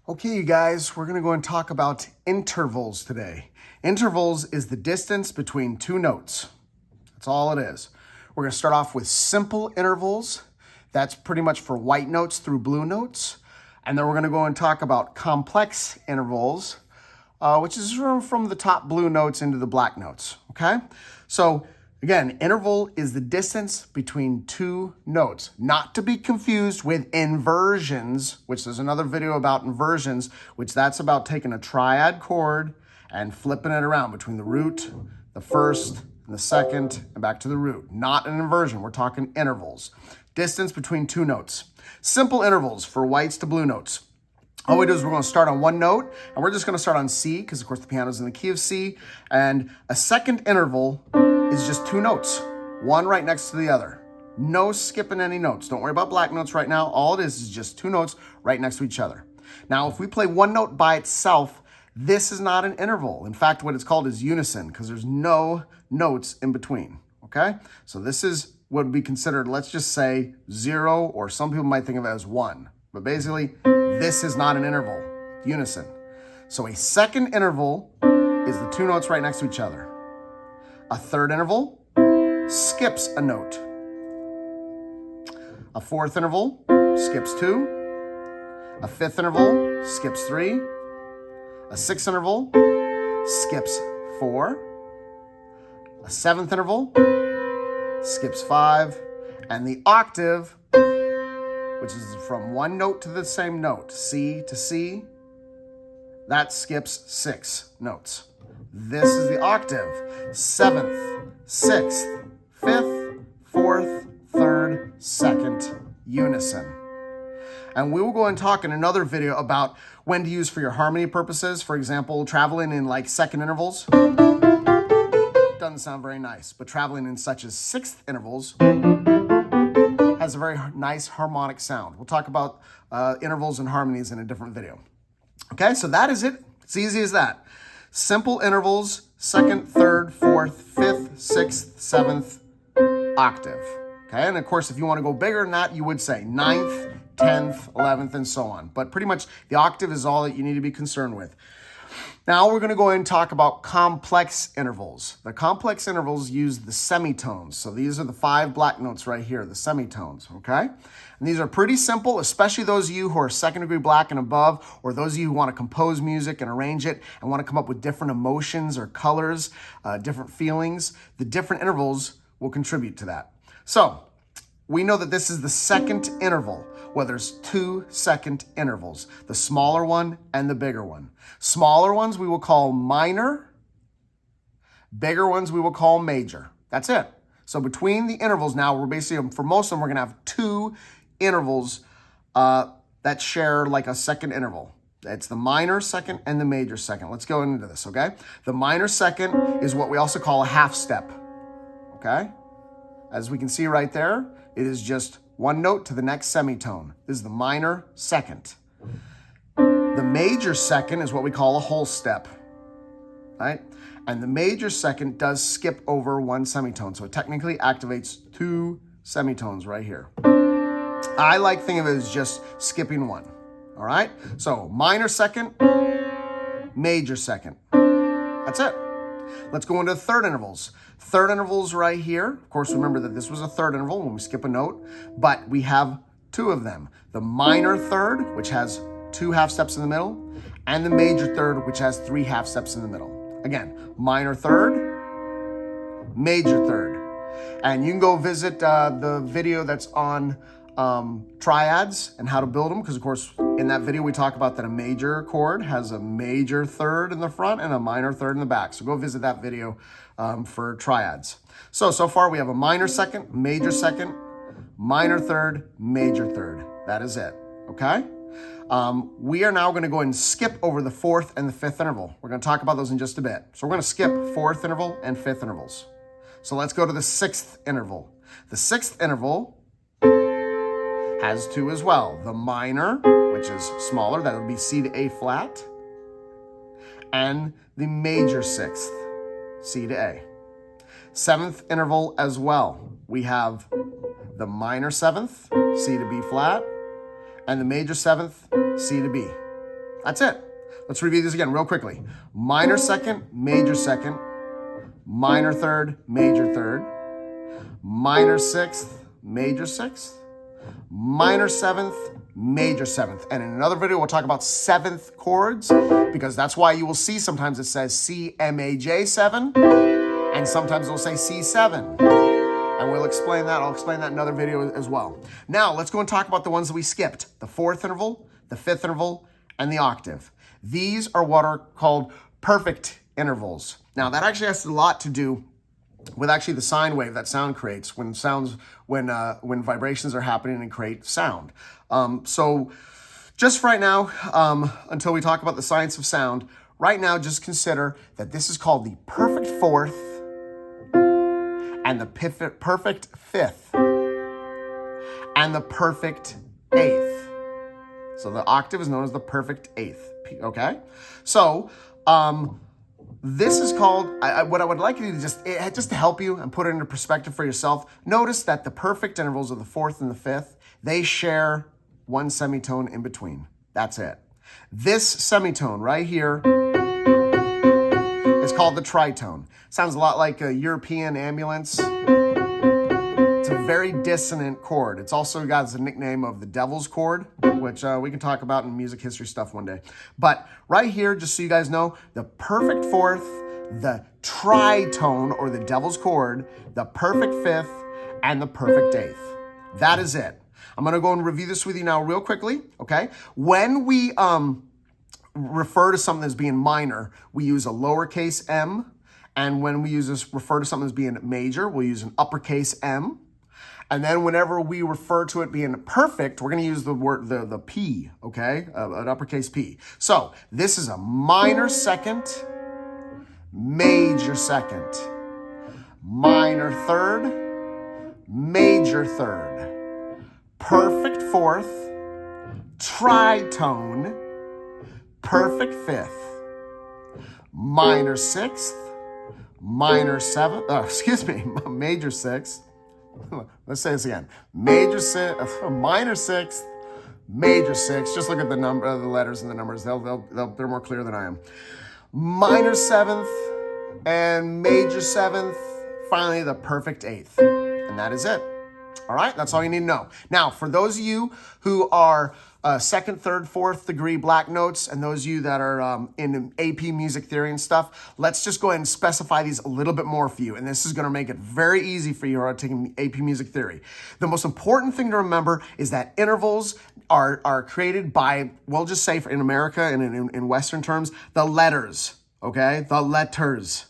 Okay, you guys, we're going to go and talk about intervals today. Intervals is the distance between two notes. That's all it is. We're going to start off with simple intervals. That's pretty much for white notes through blue notes. And then we're going to go and talk about complex intervals, which is from the top blue notes into the black notes, okay? So again, interval is the distance between two notes, not to be confused with inversions, which there's another video about inversions, which that's about taking a triad chord and flipping it around between the root, the first, and the second, and back to the root. Not an inversion, we're talking intervals. Distance between two notes. Simple intervals for whites to blue notes. All we do is we're going to start on one note, and we're just going to start on C, because of course the piano's in the key of C, and a second interval is just two notes, one right next to the other. No skipping any notes. Don't worry about black notes right now. All it is just two notes right next to each other. Now, if we play one note by itself, this is not an interval. In fact, what it's called is unison, because there's no notes in between, okay? So this is what would be considered, let's just say, 0, or some people might think of it as 1. But basically, this is not an interval, unison. So a second interval is the two notes right next to each other. A third interval skips a note. A fourth interval skips 2. A fifth interval skips 3. A sixth interval skips 4. A seventh interval skips 5. And the octave, which is from one note to the same note, C to C, that skips 6 notes. This is the octave. 7th, 6th, 5th, 4th, 3rd, 2nd, unison. And we will go and talk in another video about when to use for your harmony purposes. For example, traveling in like second intervals. Doesn't sound very nice, but traveling in such as sixth intervals has a very nice harmonic sound. We'll talk about intervals and harmonies in a different video. Okay, so that is it. It's easy as that. Simple intervals, second, third, fourth, fifth, sixth, seventh, octave. Okay, and of course, if you want to go bigger than that, you would say 9th, 10th, 11th, and so on. But pretty much the octave is all that you need to be concerned with. Now we're going to go ahead and talk about complex intervals. The complex intervals use the semitones. So these are the 5 black notes right here, the semitones, okay? And these are pretty simple, especially those of you who are second degree black and above, or those of you who want to compose music and arrange it and want to come up with different emotions or colors, different feelings. The different intervals will contribute to that. So we know that this is the second interval. Well, there's 2 second intervals, the smaller one and the bigger one. Smaller ones we will call minor, bigger ones we will call major. That's it. So between the intervals now, we're basically, for most of them, we're going to have 2 intervals that share like a second interval. It's the minor second and the major second. Let's go into this, okay? The minor second is what we also call a half step, okay? As we can see right there, it is just one note to the next semitone. This is the minor second. The major second is what we call a whole step, right? And the major second does skip over one semitone, so it technically activates 2 semitones right here. I like thinking of it as just skipping one, all right? So minor second, major second. That's it. Let's go into third intervals. Third intervals right here. Of course, remember that this was a third interval when we skip a note, but we have 2 of them. The minor third, which has 2 half steps in the middle, and the major third, which has 3 half steps in the middle. Again, minor third, major third. And you can go visit the video that's on triads and how to build them, because of course in that video we talk about that a major chord has a major third in the front and a minor third in the back. So go visit that video for triads. So far we have a minor second, minor third, major third. That is it, okay? We are now going to go and skip over the 4th and the 5th interval. We're going to talk about those in just a bit. So we're going to skip 4th interval and 5th intervals. So let's go to the 6th interval. The 6th interval has 2 as well. The minor, which is smaller, that would be C to A flat, and the major 6th, C to A. 7th interval as well. We have the minor 7th, C to B flat, and the major 7th, C to B. That's it. Let's review this again real quickly. Minor second, major second, minor third, major third, minor sixth, major sixth, minor seventh, major seventh. And in another video, we'll talk about seventh chords, because that's why you will see sometimes it says C, M, A, J 7, and sometimes it'll say C7. And we'll explain that. I'll explain that in another video as well. Now, let's go and talk about the ones that we skipped. The fourth interval, the fifth interval, and the octave. These are what are called perfect intervals. Now, that actually has a lot to do with actually the sine wave that sound creates when vibrations are happening and create sound. So just right now, until we talk about the science of sound, right now just consider that this is called the perfect fourth and the perfect fifth and the perfect eighth. So the octave is known as the perfect eighth, okay? So this is called, what I would like you to just to help you and put it into perspective for yourself, notice that the perfect intervals of the fourth and the fifth, they share one semitone in between. That's it. This semitone right here is called the tritone. Sounds a lot like a European ambulance. It's a very dissonant chord. It's also got the nickname of the devil's chord, which we can talk about in music history stuff one day. But right here, just so you guys know, the perfect fourth, the tritone or the devil's chord, the perfect fifth, and the perfect eighth. That is it. I'm going to go and review this with you now real quickly, okay? When we refer to something as being minor, we use a lowercase m. And when we refer to something as being major, we'll use an uppercase M. And then whenever we refer to it being perfect, we're going to use the word, the P, okay? An uppercase P. So this is a minor second, major second, minor third, major third, perfect fourth, tritone, perfect fifth, minor sixth, minor seventh, major sixth. Let's say this again. Minor sixth, major sixth. Just look at the number, the letters and the numbers. They're more clear than I am. Minor seventh and major seventh. Finally, the perfect eighth, and that is it. All right, that's all you need to know. Now, for those of you who are second, third, fourth degree black notes, and those of you that are in AP music theory and stuff, let's just go ahead and specify these a little bit more for you. And this is going to make it very easy for you who are taking AP music theory. The most important thing to remember is that intervals are created by, we'll just say in America and in Western terms, the letters, okay? The letters.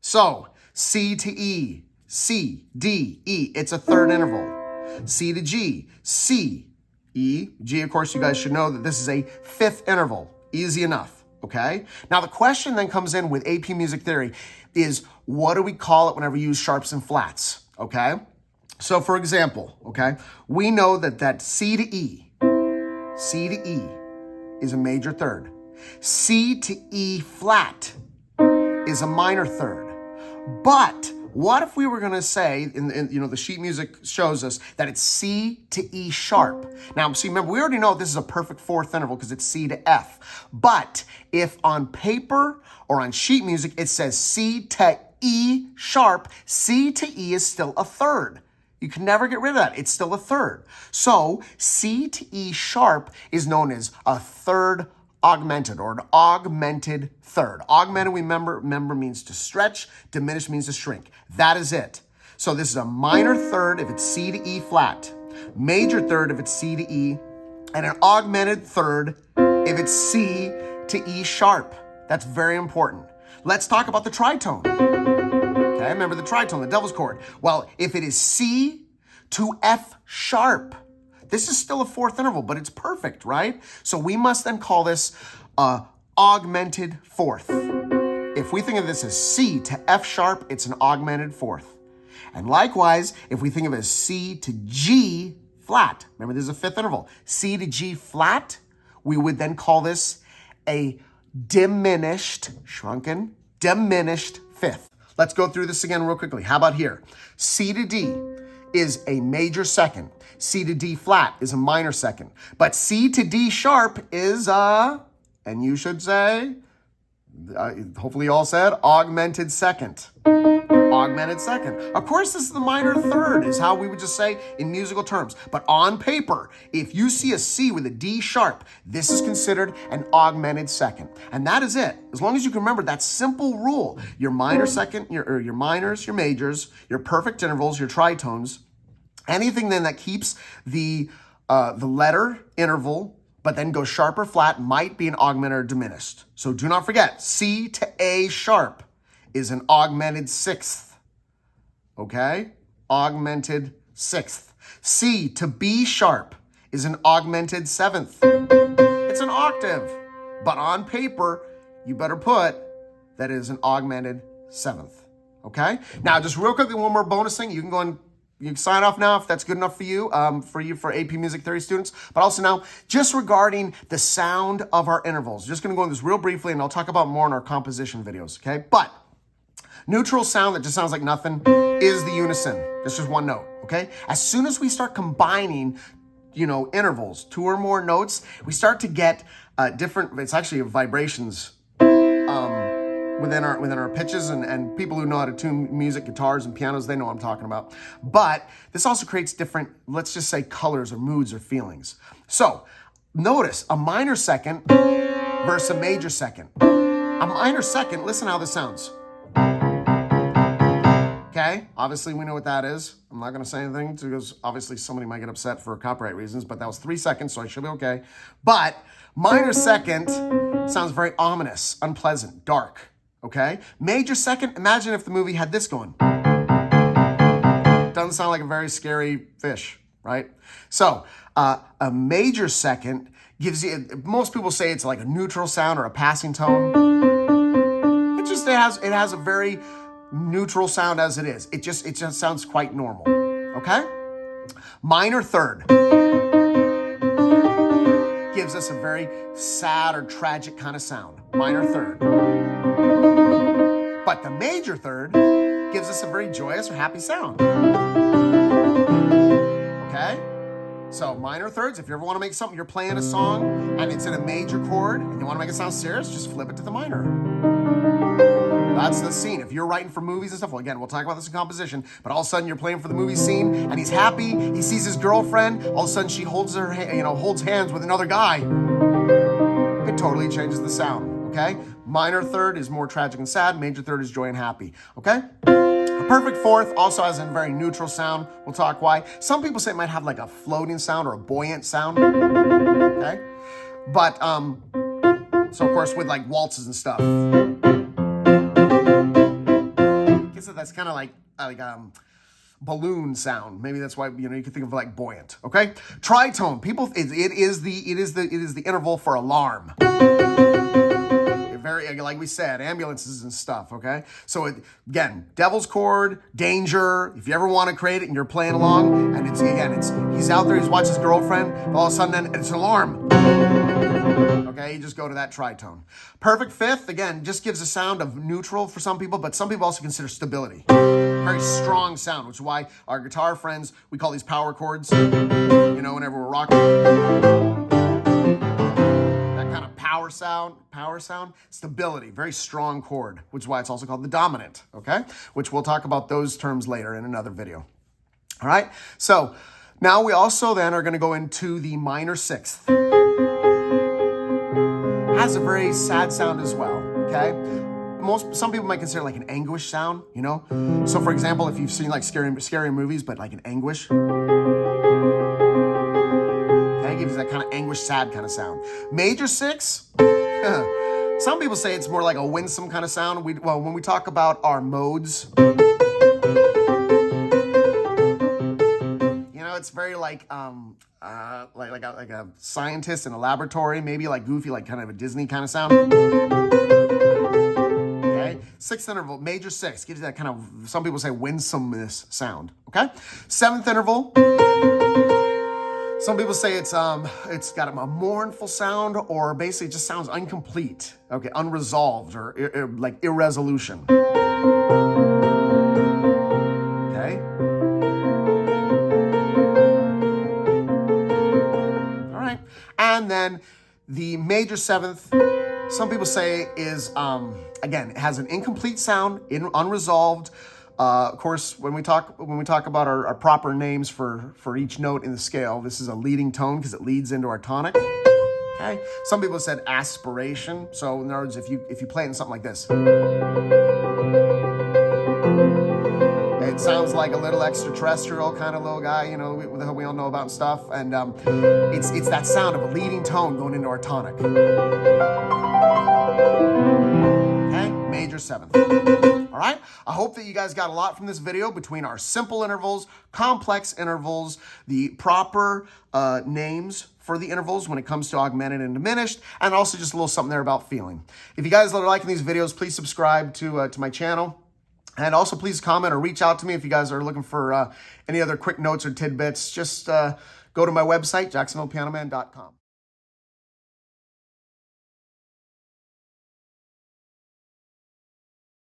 So, C to E, C, D, E, it's a third interval. C to G, C, E, G, of course, you guys should know that this is a fifth interval. Easy enough, okay? Now, the question then comes in with AP music theory is, what do we call it whenever we use sharps and flats, okay? So, for example, okay, we know that C to E is a major third. C to E flat is a minor third. But what if we were going to say, the sheet music shows us that it's C to E sharp. Now, see, remember, we already know this is a perfect fourth interval because it's C to F. But if on paper or on sheet music it says C to E sharp, C to E is still a third. You can never get rid of that. It's still a third. So C to E sharp is known as a third augmented or an augmented third. Augmented, remember means to stretch. Diminished means to shrink. That is it. So this is a minor third if it's C to E flat, major third if it's C to E, and an augmented third if it's C to E sharp. That's very important. Let's talk about the tritone. Okay, remember the tritone, the devil's chord. Well, if it is C to F sharp, this is still a fourth interval, but it's perfect, right? So we must then call this augmented fourth. If we think of this as C to F sharp, it's an augmented fourth. And likewise, if we think of it as C to G flat, remember this is a fifth interval, C to G flat, we would then call this a diminished, shrunken, diminished fifth. Let's go through this again real quickly. How about here? C to D is a major second. C to D flat is a minor second. But C to D sharp is a And you should say, hopefully you all said, augmented second. Augmented second. Of course, this is the minor third, is how we would just say in musical terms. But on paper, if you see a C with a D sharp, this is considered an augmented second. And that is it. As long as you can remember that simple rule, your minor second, your minors, your majors, your perfect intervals, your tritones, anything then that keeps the letter interval but then goes sharp or flat might be an augmented or diminished. So do not forget, C to A sharp is an augmented sixth, okay? Augmented sixth. C to B sharp is an augmented seventh. It's an octave, but on paper, you better put that it is an augmented seventh, okay? Now, just real quickly, one more bonus thing. You can go and you can sign off now if that's good enough for you for AP Music Theory students. But also now, just regarding the sound of our intervals. Just going to go into this real briefly, and I'll talk about more in our composition videos, okay? But neutral sound that just sounds like nothing is the unison. It's just one note, okay? As soon as we start combining, intervals, 2 or more notes, we start to get different, it's actually vibrations within our pitches, and people who know how to tune music, guitars and pianos, they know what I'm talking about. But this also creates different, let's just say, colors or moods or feelings. So notice a minor second versus a major second. A minor second, listen how this sounds. Okay, obviously we know what that is. I'm not gonna say anything because obviously somebody might get upset for copyright reasons, but that was 3 seconds, so I should be okay. But minor second sounds very ominous, unpleasant, dark, okay? Major second, imagine if the movie had this going. Doesn't sound like a very scary fish, right? So a major second gives you, most people say it's like a neutral sound or a passing tone. It has a very neutral sound as it is. It just sounds quite normal, okay? Minor third gives us a very sad or tragic kind of sound. Minor third. But the major third gives us a very joyous or happy sound. Okay? So minor thirds, if you ever want to make something, you're playing a song and it's in a major chord and you want to make it sound serious, just flip it to the minor. That's the scene. If you're writing for movies and stuff, well, again, we'll talk about this in composition, but all of a sudden you're playing for the movie scene and he's happy, he sees his girlfriend, all of a sudden she holds hands with another guy. It totally changes the sound, okay? Minor third is more tragic and sad, major third is joy and happy, okay? A perfect fourth also has a very neutral sound. We'll talk why. Some people say it might have like a floating sound or a buoyant sound, okay? But, so of course with like waltzes and stuff, that's kind of like balloon sound. Maybe that's why you can think of like buoyant. Okay, tritone. People, it is the interval for alarm. Very, like we said, ambulances and stuff. Okay, so again, devil's chord, danger. If you ever want to create it and you're playing along, and he's out there, he's watching his girlfriend, but all of a sudden then it's an alarm. Okay, you just go to that tritone. Perfect fifth, again, just gives a sound of neutral for some people, but some people also consider stability. Very strong sound, which is why our guitar friends, we call these power chords, whenever we're rocking. That kind of power sound, stability, very strong chord, which is why it's also called the dominant, okay? Which we'll talk about those terms later in another video. All right, so now we also then are gonna go into the minor sixth. Has a very sad sound as well, okay? Some people might consider like an anguish sound, So for example, if you've seen like scary movies, but like an anguish, okay, gives that kind of anguish, sad kind of sound. Major six, some people say it's more like a winsome kind of sound. When we talk about our modes, it's very like a scientist in a laboratory, maybe like goofy, like kind of a Disney kind of sound. Okay, sixth interval, major six, gives you that kind of, some people say winsomeness sound. Okay, seventh interval, some people say it's got a mournful sound, or basically just sounds incomplete. Okay, unresolved or like irresolution. Okay. And then The major seventh, some people say is, again, it has an incomplete sound, unresolved. Of course, when we talk about our proper names for each note in the scale, this is a leading tone because it leads into our tonic. Okay. Some people said aspiration. So in other words, if you play it in something like this, it sounds like a little extraterrestrial kind of little guy, you know, we all know about and stuff. And it's that sound of a leading tone going into our tonic. Okay, major seventh. All right, I hope that you guys got a lot from this video between our simple intervals, complex intervals, the proper names for the intervals when it comes to augmented and diminished, and also just a little something there about feeling. If you guys are liking these videos, please subscribe to my channel. And also please comment or reach out to me if you guys are looking for any other quick notes or tidbits. Just go to my website, jacksonvillepianoman.com.